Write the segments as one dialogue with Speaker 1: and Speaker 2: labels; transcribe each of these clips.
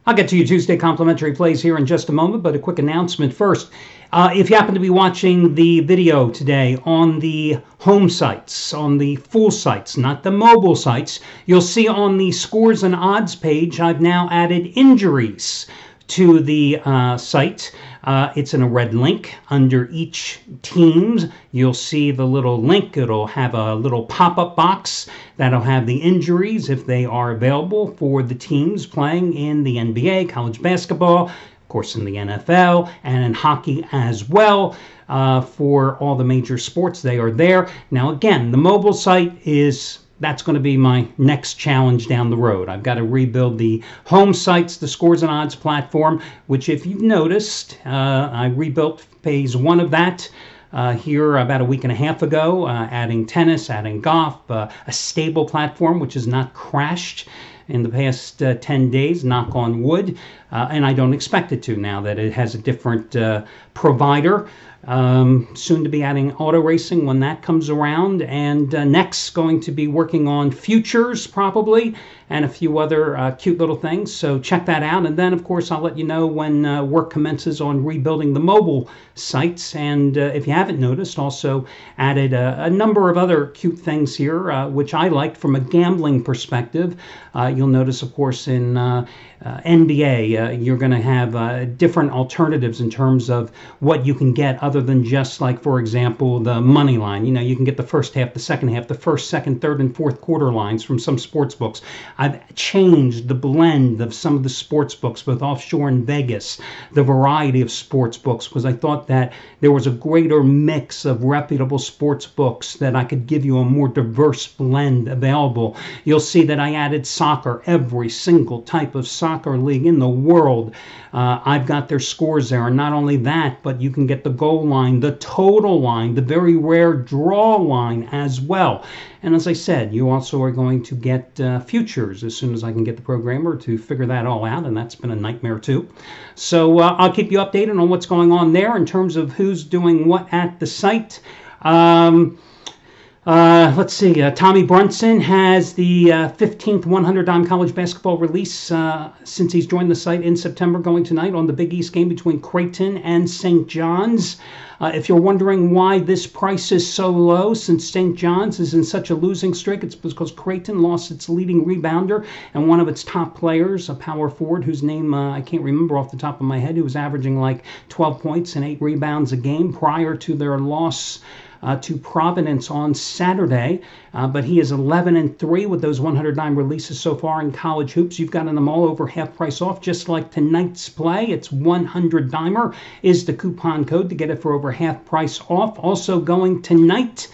Speaker 1: I'll get to your Tuesday complimentary plays here in just a moment, but a quick announcement first. If you happen to be watching the video today on the home sites, on the full sites, not the mobile sites, you'll see on the scores and odds page, I've now added injuries to the site. It's in a red link. Under each teams, you'll see the little link. It'll have a little pop-up box that'll have the injuries if they are available for the teams playing in the NBA, college basketball, of course in the NFL, and in hockey as well. For all the major sports, they are there. Now again, the mobile site that's going to be my next challenge down the road. I've got to rebuild the home sites, the scores and odds platform, which if you've noticed, I rebuilt phase one of that here about a week and a half ago, adding tennis, adding golf, a stable platform which has not crashed in the past 10 days, knock on wood, and I don't expect it to now that it has a different provider. Soon to be adding auto racing when that comes around, and next going to be working on futures probably, and a few other cute little things, so check that out. And then of course I'll let you know when work commences on rebuilding the mobile sites. And if you haven't noticed, also added a number of other cute things here which I liked from a gambling perspective. You'll notice of course in NBA you're going to have different alternatives in terms of what you can get other than just, like, for example, the money line. You know, you can get the first half, the second half, the first, second, third, and fourth quarter lines from some sports books. I've changed the blend of some of the sports books, both offshore and Vegas, the variety of sports books, because I thought that there was a greater mix of reputable sports books that I could give you a more diverse blend available. You'll see that I added soccer, every single type of soccer league in the world. I've got their scores there, and not only that, but you can get the goal line, the total line, the very rare draw line as well. And as I said, you also are going to get futures as soon as I can get the programmer to figure that all out, and that's been a nightmare too. So I'll keep you updated on what's going on there in terms of who's doing what at the site. Let's see, Tommy Brunson has the 15th 100-dime college basketball release since he's joined the site in September, going tonight on the Big East game between Creighton and St. John's. If you're wondering why this price is so low, since St. John's is in such a losing streak, it's because Creighton lost its leading rebounder and one of its top players, a power forward whose name I can't remember off the top of my head, who was averaging like 12 points and 8 rebounds a game prior to their loss to Providence on Saturday, but he is 11-3 with those 109 releases so far in college hoops. You've gotten them all over half price off, just like tonight's play. It's 100-dimer is the coupon code to get it for over half price off. Also going tonight,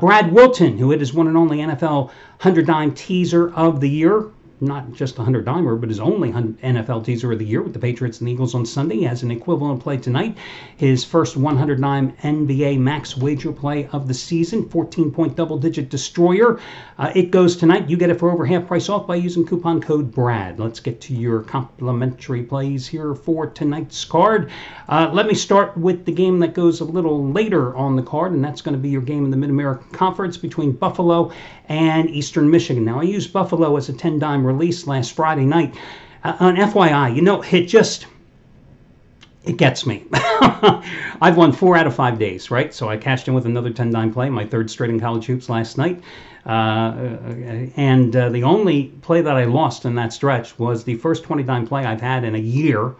Speaker 1: Brad Wilton, who it is one and only NFL 100-dime teaser of the year. Not just a 100-dimer, but his only NFL teaser of the year with the Patriots and the Eagles on Sunday. He has an equivalent play tonight. His first 100-dime NBA max wager play of the season, 14-point double-digit destroyer. It goes tonight. You get it for over half price off by using coupon code BRAD. Let's get to your complimentary plays here for tonight's card. Let me start with the game that goes a little later on the card, and that's going to be your game in the Mid-American Conference between Buffalo and Eastern Michigan. Now, I used Buffalo as a 10-dime release last Friday night. On FYI, you know, it gets me. I've won 4 out of 5 days, right? So I cashed in with another 10-dime play, my third straight in college hoops last night. And the only play that I lost in that stretch was the first 20-dime play I've had in a year,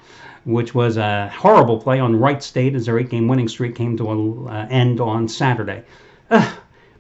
Speaker 1: which was a horrible play on Wright State as their 8-game winning streak came to an end on Saturday.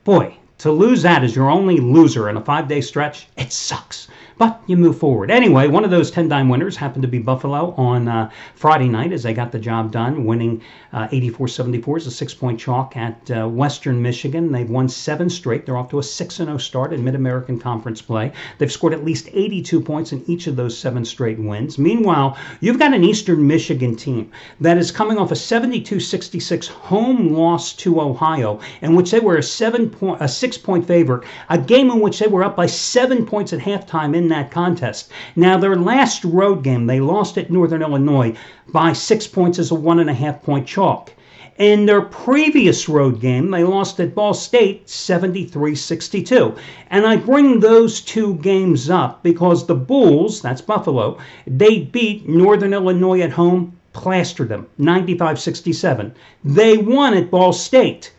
Speaker 1: Boy, to lose that as your only loser in a 5-day stretch, it sucks. But you move forward. Anyway, one of those 10-dime winners happened to be Buffalo on Friday night as they got the job done, winning 84-74 as a 6-point chalk at Western Michigan. They've won 7 straight. They're off to a 6-0 start in Mid-American Conference play. They've scored at least 82 points in each of those 7 straight wins. Meanwhile, you've got an Eastern Michigan team that is coming off a 72-66 home loss to Ohio, in which they were a 6-point favorite, a game in which they were up by 7 points at halftime in that contest. Now, their last road game, they lost at Northern Illinois by 6 points as a 1.5-point chalk. In their previous road game, they lost at Ball State 73-62. And I bring those two games up because the Bulls, that's Buffalo, they beat Northern Illinois at home, plastered them 95-67. They won at Ball State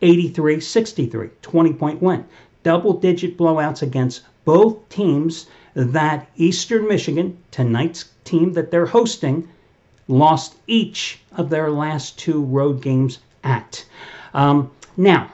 Speaker 1: 83-63, 20-point win. Double-digit blowouts against both teams that Eastern Michigan, tonight's team that they're hosting, lost each of their last two road games at. Now,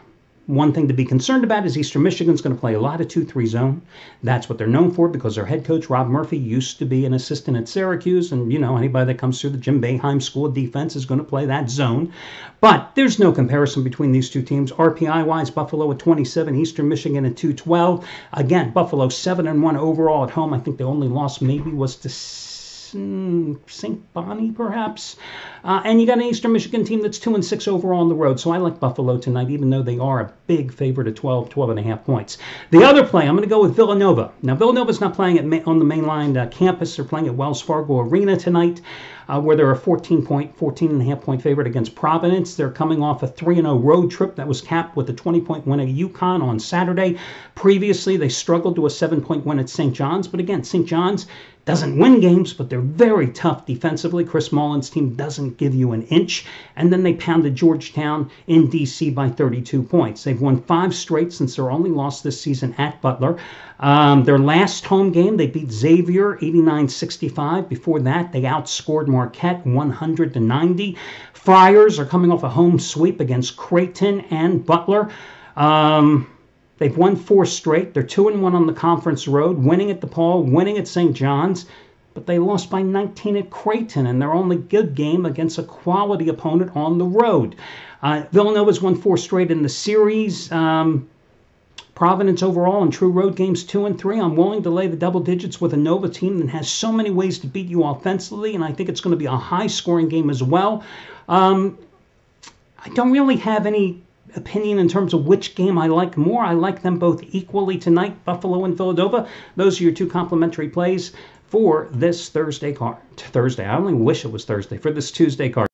Speaker 1: one thing to be concerned about is Eastern Michigan's going to play a lot of 2-3 zone. That's what they're known for because their head coach, Rob Murphy, used to be an assistant at Syracuse. And, you know, anybody that comes through the Jim Boeheim School of Defense is going to play that zone. But there's no comparison between these two teams. RPI-wise, Buffalo at 27, Eastern Michigan at 212. Again, Buffalo 7-1 overall at home. I think the only loss maybe was to St. Bonnie, perhaps. And you got an Eastern Michigan team that's 2-6 overall on the road. So I like Buffalo tonight, even though they are a big favorite at 12.5 points. The other play, I'm going to go with Villanova. Now, Villanova's not playing on the mainline campus. They're playing at Wells Fargo Arena tonight, where they're a 14.5 point favorite against Providence. They're coming off a 3-0 road trip that was capped with a 20-point win at UConn on Saturday. Previously, they struggled to a 7-point win at St. John's. But again, St. John's doesn't win games, but they're very tough defensively. Chris Mullin's team doesn't give you an inch. And then they pounded Georgetown in D.C. by 32 points. They've won 5 straight since their only loss this season at Butler. Their last home game, they beat Xavier 89-65. Before that, they outscored Marquette 100-90. Friars are coming off a home sweep against Creighton and Butler. They've won 4 straight. They're 2-1 on the conference road, winning at DePaul, winning at St. John's, but they lost by 19 at Creighton, and their only good game against a quality opponent on the road. Villanova's won 4 straight in the series. Providence overall in true road games 2-3. I'm willing to lay the double digits with a Nova team that has so many ways to beat you offensively, and I think it's going to be a high-scoring game as well. I don't really have any opinion in terms of which game I like more. I like them both equally tonight, Buffalo and Villanova. Those are your two complimentary plays for this Thursday card. I only wish it was Thursday, for this Tuesday card.